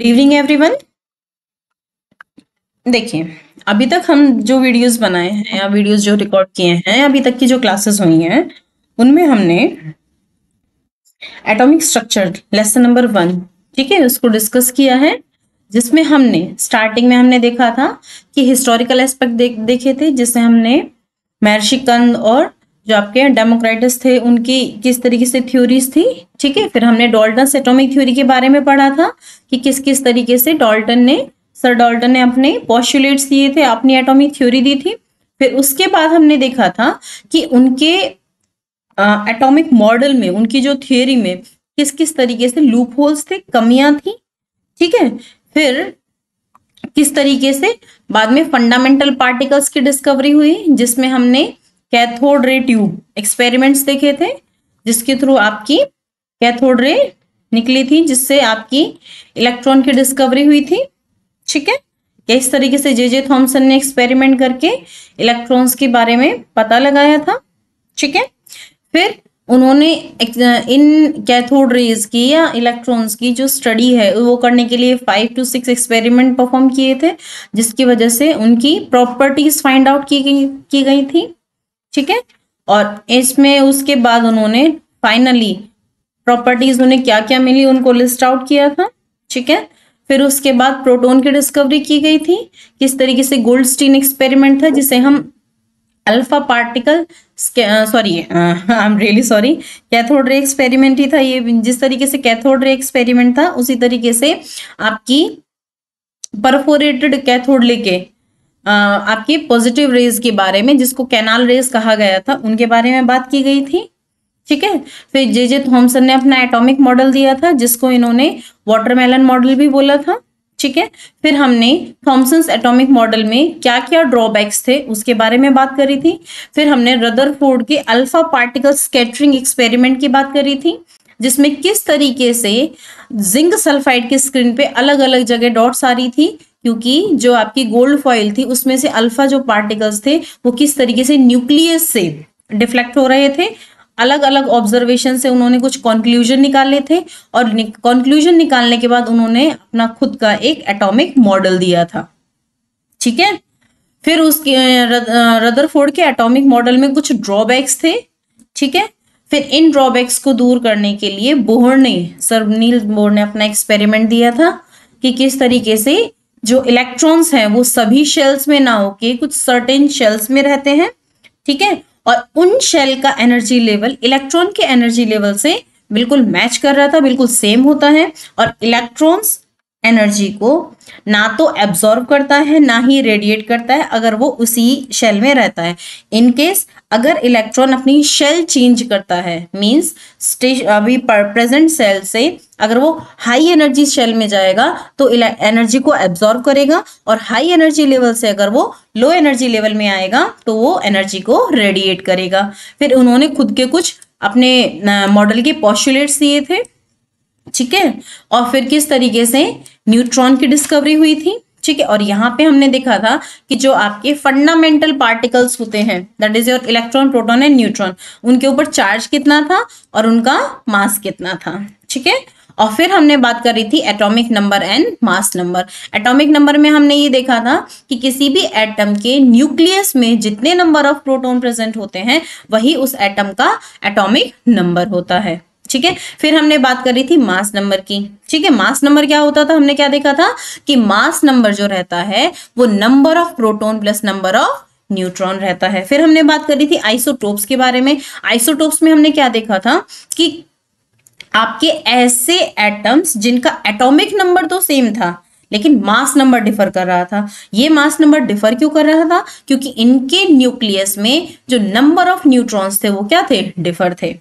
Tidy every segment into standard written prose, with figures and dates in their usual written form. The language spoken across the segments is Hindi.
Good evening everyone. देखिए, अभी तक हम जो वीडियोस बनाए हैं या वीडियोस जो रिकॉर्ड किए हैं, अभी तक की जो क्लासेस हुई हैं, उनमें हमने एटॉमिक स्ट्रक्चर लेसन नंबर 1, ठीक है, उसको डिस्कस किया है। जिसमें हमने स्टार्टिंग में हमने देखा था कि हिस्टोरिकल एस्पेक्ट देखे थे, जिसमें हमने महर्षि कंद और जो आपके डेमोक्राइटस थे उनकी किस तरीके से थ्योरीज थी, ठीक है। फिर हमने डाल्टन एटॉमिक थ्योरी के बारे में पढ़ा था कि किस किस तरीके से सर डाल्टन ने अपने पोस्टुलेट्स दिए थे, अपनी एटॉमिक थ्योरी दी थी। फिर उसके बाद हमने देखा था कि उनके एटॉमिक मॉडल में, उनकी जो थियरी में किस किस तरीके से लूप होल्स थे, कमियां थी, ठीक है। फिर किस तरीके से बाद में फंडामेंटल पार्टिकल्स की डिस्कवरी हुई, जिसमें हमने कैथोड रे ट्यूब एक्सपेरिमेंट्स देखे थे, जिसके थ्रू आपकी कैथोड रे निकली थी, जिससे आपकी इलेक्ट्रॉन की डिस्कवरी हुई थी, ठीक है। इस तरीके से जे थॉमसन ने एक्सपेरिमेंट करके इलेक्ट्रॉन्स के बारे में पता लगाया था, ठीक है। फिर उन्होंने इन कैथोड रेज की या इलेक्ट्रॉन्स की जो स्टडी है वो करने के लिए 5 to 6 एक्सपेरिमेंट परफॉर्म किए थे, जिसकी वजह से उनकी प्रॉपर्टीज फाइंड आउट की गई थी, ठीक है। और इसमें उसके बाद उन्होंने फाइनली प्रॉपर्टीज उन्हें क्या क्या मिली उनको लिस्ट आउट किया था, ठीक है। फिर उसके बाद प्रोटॉन की डिस्कवरी की गई थी। किस तरीके से गोल्डस्टीन एक्सपेरिमेंट था, जिसे हम alpha particle sorry I am really sorry cathode ray experiment ही था ये। जिस तरीके से कैथोड रे एक्सपेरिमेंट था, उसी तरीके से आपकी परफोरेटेड कैथोड लेके आपकी पॉजिटिव रेज के बारे में, जिसको कैनाल रेज कहा गया था, उनके बारे में बात की गई थी, ठीक है। फिर जे थॉमसन ने अपना एटॉमिक मॉडल दिया था, जिसको इन्होंने वाटरमेलन मॉडल भी बोला था, ठीक है। फिर हमने थॉमसन्स एटॉमिक मॉडल में क्या क्या ड्रॉबैक्स थे उसके बारे में बात करी थी। फिर हमने रदरफोर्ड के अल्फा पार्टिकल स्कैटरिंग एक्सपेरिमेंट की बात करी थी, जिसमें किस तरीके से जिंक सल्फाइड की स्क्रीन पे अलग अलग जगह डॉट्स आ रही थी, क्योंकि जो आपकी गोल्ड फॉइल थी उसमें से अल्फा जो पार्टिकल्स थे वो किस तरीके से न्यूक्लियस से डिफ्लेक्ट हो रहे थे। अलग अलग ऑब्जर्वेशन से उन्होंने कुछ कंक्लूजन निकाले थे, और कंक्लूजन निकालने के बाद उन्होंने अपना खुद का एक एटॉमिक मॉडल दिया था, ठीक है। फिर उसके रदरफोर्ड के एटॉमिक मॉडल में कुछ ड्रॉबैक्स थे, ठीक है। फिर इन ड्रॉबैक्स को दूर करने के लिए सर नील बोर ने अपना एक्सपेरिमेंट दिया था कि किस तरीके से जो इलेक्ट्रॉन्स हैं वो सभी शेल्स में ना होके कुछ सर्टेन शेल्स में रहते हैं, ठीक है। और उन शेल का एनर्जी लेवल इलेक्ट्रॉन के एनर्जी लेवल से बिल्कुल मैच कर रहा था, बिल्कुल सेम होता है। और इलेक्ट्रॉन्स एनर्जी को ना तो एब्जॉर्ब करता है ना ही रेडिएट करता है अगर वो उसी शेल में रहता है। इन केस अगर इलेक्ट्रॉन अपनी शेल चेंज करता है, मींस अभी प्रेजेंट शेल से अगर वो हाई एनर्जी शेल में जाएगा तो एनर्जी को एब्जॉर्ब करेगा, और हाई एनर्जी लेवल से अगर वो लो एनर्जी लेवल में आएगा तो वो एनर्जी को रेडिएट करेगा। फिर उन्होंने खुद के कुछ अपने मॉडल के पोस्टुलेट्स दिए थे, ठीक है। और फिर किस तरीके से न्यूट्रॉन की डिस्कवरी हुई थी, ठीक है। और यहाँ पे हमने देखा था कि जो आपके फंडामेंटल पार्टिकल्स होते हैं, that is your electron, proton and neutron, उनके ऊपर चार्ज कितना था और उनका मास कितना था, ठीक है। और फिर हमने बात करी थी atomic number and mass number. Atomic number में हमने ये देखा था कि किसी भी एटम के न्यूक्लियस में जितने नंबर ऑफ प्रोटॉन प्रेजेंट होते हैं वही उस एटम का एटॉमिक नंबर होता है, ठीक है। फिर हमने बात करी थी मास नंबर की, ठीक है। मास नंबर क्या होता था, हमने क्या देखा था कि मास नंबर जो रहता है वो number of proton plus number of neutron रहता है। फिर हमने बात करी थी आइसोटोप्स के बारे में। आइसोटोप्स में हमने क्या देखा था कि आपके ऐसे एटम्स जिनका एटॉमिक नंबर तो सेम था लेकिन मास नंबर डिफर कर रहा था। ये मास नंबर डिफर क्यों कर रहा था, क्योंकि इनके न्यूक्लियस में जो नंबर ऑफ न्यूट्रॉन्स थे वो क्या थे, डिफर थे,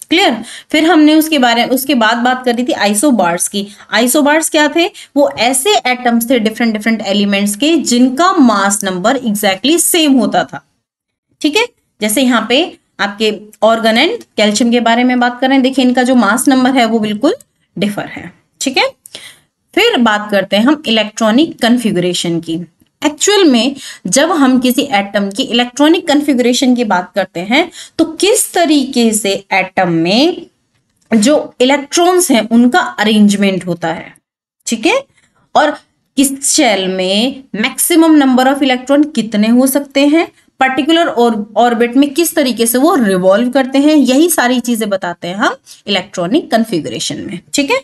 क्लियर। फिर हमने उसके बाद बात करी थी आइसोबार्स की। आइसोबार्स क्या थे, वो ऐसे एटम्स थे डिफरेंट डिफरेंट एलिमेंट्स के जिनका मास नंबर एग्जैक्टली सेम होता था, ठीक है। जैसे यहाँ पे आपके ऑर्गन एंड कैल्शियम के बारे में बात करें, देखिए इनका जो मास नंबर है वो बिल्कुल डिफर है, ठीक है। फिर बात करते हैं हम इलेक्ट्रॉनिक कन्फिगुरेशन की। एक्चुअल में जब हम किसी एटम की इलेक्ट्रॉनिक कन्फिगुरेशन की बात करते हैं तो किस तरीके से एटम में जो इलेक्ट्रॉन्स हैं उनका अरेंजमेंट होता है, ठीक है। और किस शेल में मैक्सिमम नंबर ऑफ इलेक्ट्रॉन कितने हो सकते हैं, पर्टिकुलर ऑर्बिट में किस तरीके से वो रिवॉल्व करते हैं, यही सारी चीजें बताते हैं हम इलेक्ट्रॉनिक कन्फिगरेशन में। ठीक है,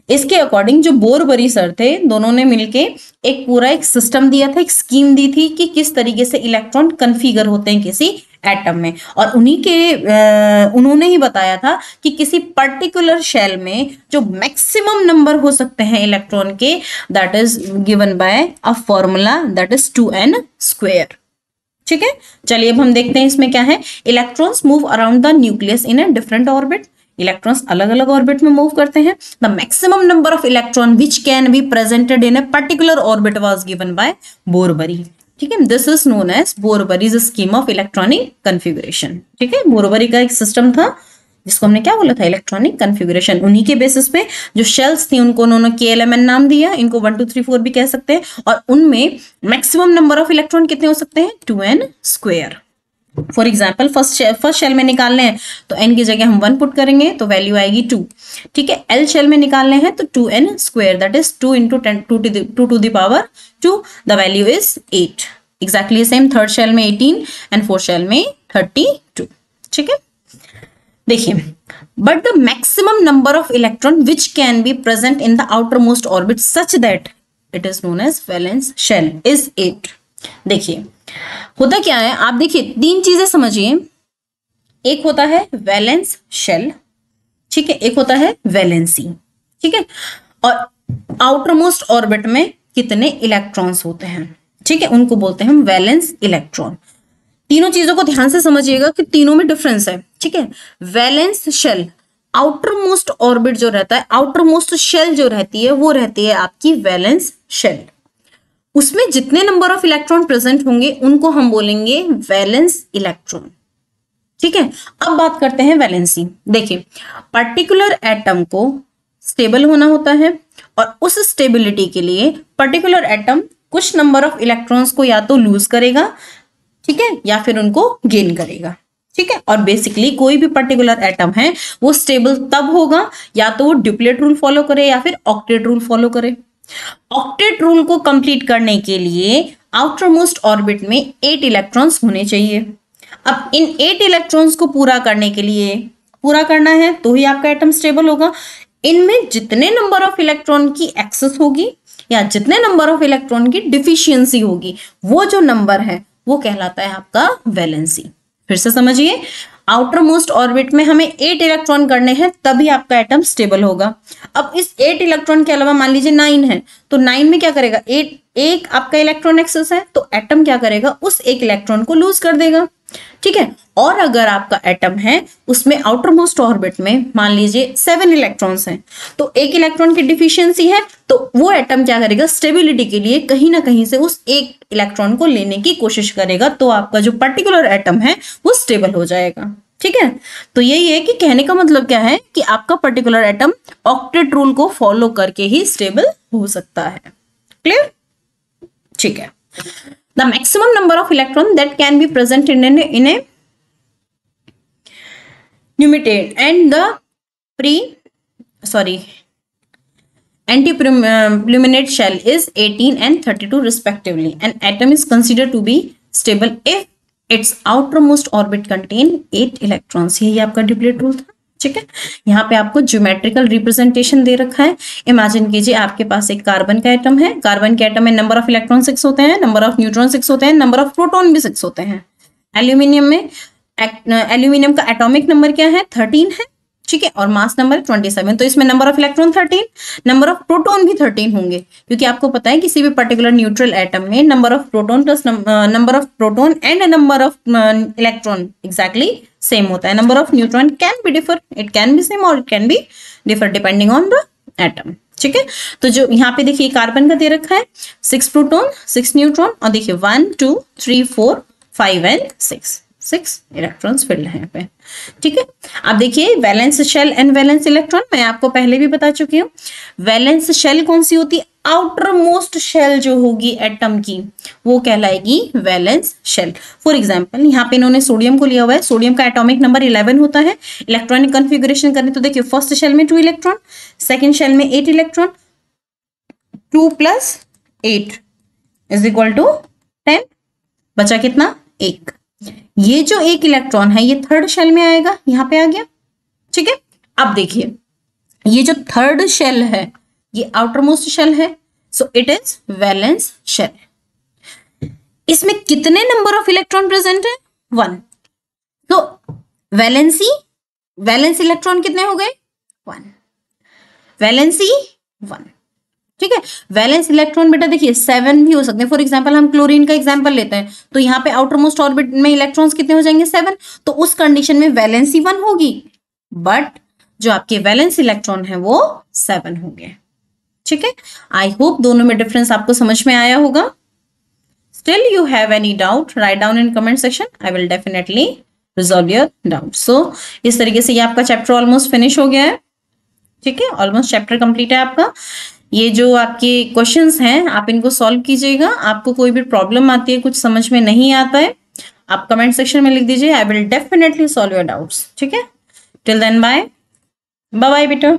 इसके अकॉर्डिंग जो बोरबरी सर थे, दोनों ने मिलके एक पूरा एक सिस्टम दिया था, एक स्कीम दी थी कि किस तरीके से इलेक्ट्रॉन कन्फिगर होते हैं किसी एटम में, और उन्होंने ही बताया था कि किसी पर्टिकुलर शेल में जो मैक्सिमम नंबर हो सकते हैं इलेक्ट्रॉन के, that is given by a formula that is 2n²। ठीक है, चलिए अब हम देखते हैं इसमें क्या है। Electrons move around the nucleus in a different orbit. Electrons अलग अलग ऑर्बिट में मूव करते हैं। The maximum number of electron which can be presented in a particular orbit was given by Bohr Bury. ठीक है, this is known as Bohr Bury's scheme of electronic configuration. ठीक है, बोरबरी का एक सिस्टम था जिसको हमने क्या बोला था, इलेक्ट्रॉनिक कन्फिगरेशन। उन्हीं के बेसिस पे जो शेल्स थी उनको उन्होंने KLMN नाम दिया, इनको 1 2 3 4 भी कह सकते हैं, और उनमें मैक्सिमम नंबर ऑफ इलेक्ट्रॉन कितने हो सकते हैं, 2n²। For example first shell में निकालने हैं तो n की जगह हम 1 पुट करेंगे तो वैल्यू आएगी 2। ठीक है, L शेल में निकालने हैं तो 2n² that is 2 × 10 2 to the power 2, the value is 8। Exactly same third shell में 18 एंड फोर्थ शेल में 32। ठीक है, देखिए, but the maximum number of electron which can be present in the outermost orbit such that it is known as valence shell is 8। देखिए होता क्या है, आप देखिए 3 चीजें समझिए। एक होता है वैलेंस शेल, ठीक है, एक होता है वैलेंसी, ठीक है, और आउटर मोस्ट ऑर्बिट में कितने इलेक्ट्रॉन्स होते हैं, ठीक है, उनको बोलते हैं हम वैलेंस इलेक्ट्रॉन। तीनों चीजों को ध्यान से समझिएगा कि तीनों में डिफरेंस है। ठीक है, valence shell, outermost orbit जो रहता है, आउटर मोस्ट शेल जो रहती है वो रहती है आपकी वैलेंस शेल। उसमें जितने नंबर ऑफ इलेक्ट्रॉन प्रेजेंट होंगे उनको हम बोलेंगे वैलेंस इलेक्ट्रॉन। ठीक है, अब बात करते हैं वैलेंसी। देखिए, पर्टिकुलर एटम को स्टेबल होना होता है और उस स्टेबिलिटी के लिए पर्टिकुलर एटम कुछ नंबर ऑफ इलेक्ट्रॉन्स को या तो लूज करेगा, ठीक है, या फिर उनको गेन करेगा। ठीक है, और बेसिकली कोई भी पर्टिकुलर एटम है वो स्टेबल तब होगा या तो वो ड्यूप्लेट रूल फॉलो करे या फिर ऑक्टेट रूल फॉलो करे। ऑक्टेट रूल को कंप्लीट करने के लिए आउटर मोस्ट ऑर्बिट में 8 इलेक्ट्रॉन्स होने चाहिए। अब इन 8 इलेक्ट्रॉन्स को पूरा करने के लिए पूरा करना है तो ही आपका एटम स्टेबल होगा। इनमें जितने नंबर ऑफ इलेक्ट्रॉन की एक्सेस होगी या जितने नंबर ऑफ इलेक्ट्रॉन की डिफिशियंसी होगी, वो जो नंबर है वो कहलाता है आपका वैलेंसी। फिर से समझिए, आउटर मोस्ट ऑर्बिट में हमें 8 इलेक्ट्रॉन करने हैं तभी आपका एटम स्टेबल होगा। अब इस 8 इलेक्ट्रॉन के अलावा मान लीजिए 9 है तो 9 में क्या करेगा, एक आपका इलेक्ट्रॉन एक्सेस है तो एटम क्या करेगा, उस एक इलेक्ट्रॉन को लूज कर देगा। ठीक है, और अगर आपका एटम है उसमें आउटर मोस्ट ऑर्बिट में मान लीजिए 7 इलेक्ट्रॉन्स हैं तो एक इलेक्ट्रॉन की डिफिशियंसी है तो वो एटम क्या करेगा, स्टेबिलिटी के लिए कहीं ना कहीं से उस एक इलेक्ट्रॉन को लेने की कोशिश करेगा, तो आपका जो पर्टिकुलर एटम है वो स्टेबल हो जाएगा। ठीक है, तो यही है कि कहने का मतलब क्या है कि आपका पर्टिकुलर एटम ऑक्टेट रूल को फॉलो करके ही स्टेबल हो सकता है। क्लियर? ठीक है, the maximum number of electron that can be present in a nucleate and the antipluminate shell is 18 and 32 respectively. An atom is considered to be stable if its outermost orbit contain 8 electrons. यही आपका ड्यूप्लेट रूल था। ठीक है, यहाँ पे आपको ज्योमेट्रिकल रिप्रेजेंटेशन दे रखा है। इमेजिन कीजिए आपके पास एक कार्बन का एटम है, कार्बन के एटम में नंबर ऑफ इलेक्ट्रॉन 6 होते हैं, नंबर ऑफ न्यूट्रॉन 6 होते हैं, नंबर ऑफ प्रोटॉन भी 6 होते हैं। एल्यूमिनियम का एटॉमिक नंबर क्या है, 13 है। ठीक है, और मास नंबर 27, तो इसमें number of electron 13, number of proton भी 13 होंगे, क्योंकि आपको पता है किसी भी पर्टिकुलर न्यूट्रल एटम में number of proton plus number of proton and number of electron exactly same होता है। Number of neutron can be differ, it can be same और it can be differ depending on the atom. ठीक है, तो जो यहाँ पे देखिए कार्बन का दे रखा है 6 प्रोटॉन 6 न्यूट्रॉन, और देखिए 1 2 3 4 5 एंड 6 इलेक्ट्रॉन्स फिल्ड है यहाँ पे। ठीक है, अब देखिए valence shell and valence electron, मैं आपको पहले भी बता चुकी हूँ। वैलेंस शेल कौन सी होती है, आउटर मोस्ट शेल जो होगी एटम की वो कहलाएगी वैलेंस शेल। फॉर एग्जांपल यहाँ पे इन्होंने सोडियम को लिया हुआ है, सोडियम का एटॉमिक नंबर 11 होता है। इलेक्ट्रॉनिक कन्फिगरेशन करें तो देखिए फर्स्ट शेल में 2 इलेक्ट्रॉन, सेकेंड शेल में 8 इलेक्ट्रॉन, 2 + 8 = 10, बचा कितना? 1। ये जो एक इलेक्ट्रॉन है ये थर्ड शेल में आएगा, यहां पे आ गया। ठीक है, अब देखिए ये जो थर्ड शेल है ये आउटर मोस्ट शेल है, so it is valence shell. इसमें कितने नंबर ऑफ इलेक्ट्रॉन प्रेजेंट है? 1। तो वैलेंस इलेक्ट्रॉन कितने हो गए? 1। वैलेंसी 1। ठीक है, वैलेंस इलेक्ट्रॉन बेटा देखिए 7 भी हो सकते हैं। फॉर एग्जांपल हम क्लोरीन का एग्जांपल लेते हैं, तो यहाँ पे आउटर मोस्ट ऑर्बिट में इलेक्ट्रॉन्स कितने हो जाएंगे? 7। तो उस कंडीशन में वैलेंसी 1 होगी, बट जो आपके वैलेंस इलेक्ट्रॉन है वो 7 होंगे। ठीक है, आई होप दोनों में डिफरेंस आपको समझ में आया होगा। Still you have any doubt, write down in comment section. I will definitely resolve your doubt. So इस तरीके से ये आपका चैप्टर ऑलमोस्ट फिनिश हो गया है। ठीक है, ऑलमोस्ट चैप्टर कंप्लीट है आपका। ये जो आपके क्वेश्चंस हैं आप इनको सॉल्व कीजिएगा। आपको कोई भी प्रॉब्लम आती है, कुछ समझ में नहीं आता है, आप कमेंट सेक्शन में लिख दीजिए। I will definitely solve your doubts. ठीक है, टिल देन बाय बाय बेटा।